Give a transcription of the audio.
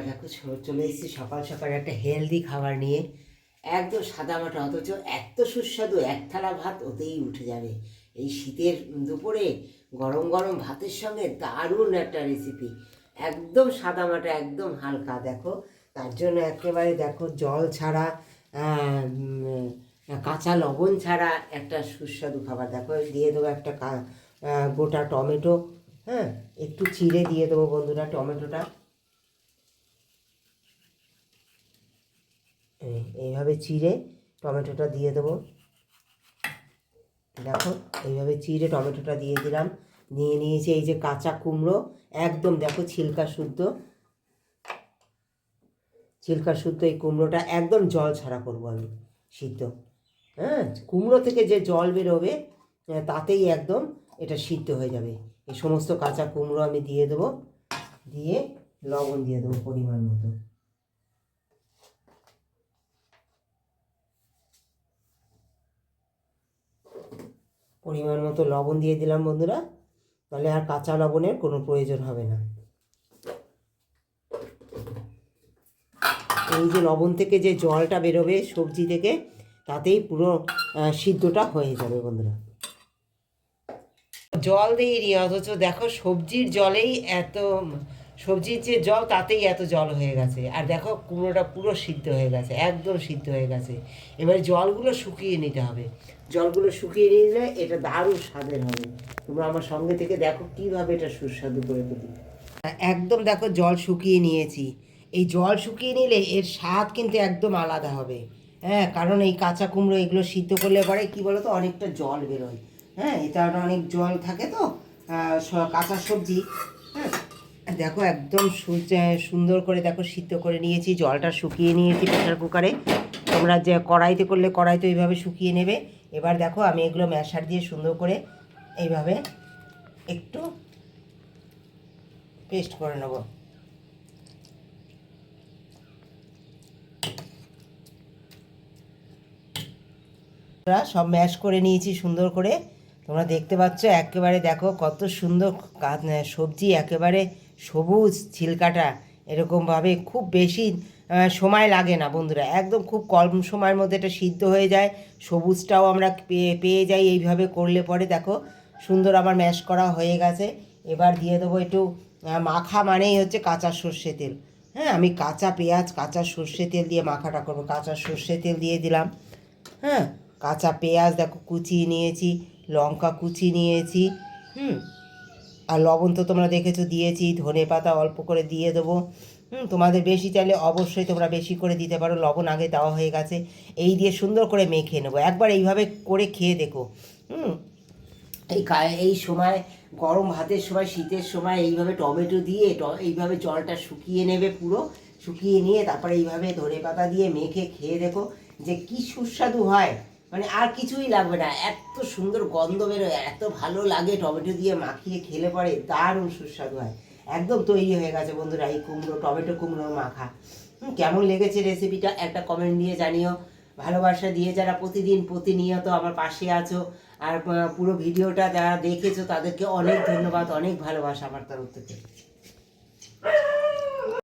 দেখো চলে এসেছি সকাল সকাল একটা হেলদি খাবার নিয়ে, একদম সাদামাটা, অথচ এত সুস্বাদু, এক থালা ভাত ওতেই উঠে যাবে। এই শীতের দুপুরে গরম গরম ভাতের সঙ্গে দারুণ একটা রেসিপি, একদম সাদামাটা, একদম হালকা। দেখো তার জন্য একেবারে দেখো জল ছাড়া, কাঁচা লবণ ছাড়া একটা সুস্বাদু খাবার। দেখো দিয়ে দেবো একটা গোটা টমেটো, হ্যাঁ একটু চিড়ে দিয়ে দেবো বন্ধুরা টমেটোটা। এইভাবে চিড়ে টমেটোটা দিয়ে দেবো। দেখো এইভাবে চিড়ে টমেটোটা দিয়ে দিলাম। নিয়ে নিয়েছি এই যে কাঁচা কুমড়ো, একদম দেখো ছিলকা শুদ্ধ এই কুমড়োটা একদম জল ছাড়া করবো আমি সিদ্ধ। হ্যাঁ, কুমড়ো থেকে যে জল বেরোবে তাতেই একদম এটা সিদ্ধ হয়ে যাবে। এই সমস্ত কাঁচা কুমড়ো আমি দিয়ে দেবো, দিয়ে লবণ দিয়ে দেবো পরিমাণ মতো। পরিমাণ মতো লবণ দিয়ে দিলাম বন্ধুরা, তাহলে আর কাঁচা লবণের কোনো প্রয়োজন হবে না। এই যে লবণ থেকে যে জলটা বেরোবে সবজি থেকে, তাতেই পুরো সিদ্ধটা হয়ে যাবে বন্ধুরা। জল দিইনি, অথচ দেখো সবজির জলেই এত, সবজির যে জল তাতেই এত জল হয়ে গেছে। আর দেখো কুমড়োটা পুরো সিদ্ধ হয়ে গেছে, একদম সিদ্ধ হয়ে গেছে। এবারে জলগুলো শুকিয়ে নিতে হবে। জলগুলো শুকিয়ে নিলে এটা দারুণ স্বাদের হবে। তোমরা আমার সঙ্গে থেকে দেখো কীভাবে এটা সুস্বাদু করে তুলি। একদম দেখো জল শুকিয়ে নিয়েছি। এই জল শুকিয়ে নিলে এর স্বাদ কিন্তু একদম আলাদা হবে। হ্যাঁ, কারণ এই কাঁচা কুমড়ো এগুলো সিদ্ধ করলে পরে কী বলো তো, অনেকটা জল বেরোয়। হ্যাঁ, এটা অনেক জল থাকে তো কাঁচা সবজি। হ্যাঁ, দেখো একদম সুন্দর করে দেখো সিদ্ধ করে নিয়েছি, জলটা শুকিয়ে নিয়েছি প্রেশার কুকারে। তোমরা যে কড়াইতে করলে কড়াইতে এইভাবে শুকিয়ে নেবে। এবার দেখো আমি এগুলো ম্যাশার দিয়ে সুন্দর করে এইভাবে একটু পেস্ট করে নেব। সব ম্যাশ করে নিয়েছি সুন্দর করে। তোমরা দেখতে পাচ্ছ একেবারে দেখো কত সুন্দর সবজি, একেবারে সবুজ ছিলকাটা। এরকমভাবে খুব বেশি সময় লাগে না বন্ধুরা, একদম খুব কম সময়ের মধ্যে এটা সিদ্ধ হয়ে যায়। সবুজটাও আমরা পেয়ে যাই এইভাবে করলে পরে। দেখো সুন্দর আমার ম্যাশ করা হয়ে গেছে। এবার দিয়ে দেবো একটু মাখা, মানেই হচ্ছে কাঁচা সর্ষে তেল। হ্যাঁ, আমি কাঁচা পেঁয়াজ কাঁচা সর্ষে তেল দিয়ে মাখাটা করবো। কাঁচা সর্ষে তেল দিয়ে দিলাম। হ্যাঁ, কাঁচা পেঁয়াজ দেখো কুচিয়ে নিয়েছি, লঙ্কা কুচি নিয়েছি। আর লবণ তো তোমরা দেখেছো দিয়েছি, ধনে পাতা অল্প করে দিয়ে দেবো। তোমাদের বেশি চাইলে অবশ্যই তোমরা বেশি করে দিতে পারো, লবণ আগে দেওয়া হয়ে গেছে। এই দিয়ে সুন্দর করে মেখে নেবো। একবার এইভাবে করে খেয়ে দেখো। এই সময় গরম ভাতের সময়, শীতের সময় এইভাবে টমেটো দিয়ে এইভাবে জলটা শুকিয়ে নেবে, পুরো শুকিয়ে নিয়ে তারপরে এইভাবে ধনে পাতা দিয়ে মেখে খেয়ে দেখো যে কি সুস্বাদু হয়। মানে আর কিছুই লাগবে না, এত সুন্দর গন্ধ বেরোয়, এত ভালো লাগে। টমেটো দিয়ে মাখিয়ে খেলে পরে দারুণ সুস্বাদু হয়। একদম তৈরি হয়ে গেছে বন্ধুরা এই টমেটো কুমড়োর মাখা। কেমন লেগেছে রেসিপিটা একটা কমেন্ট দিয়ে জানিও। ভালোবাসা দিয়ে যারা প্রতিনিয়ত আমার পাশে আছো, আর পুরো ভিডিওটা যারা দেখেছো তাদেরকে অনেক ধন্যবাদ, অনেক ভালোবাসা আমার তরফ থেকে।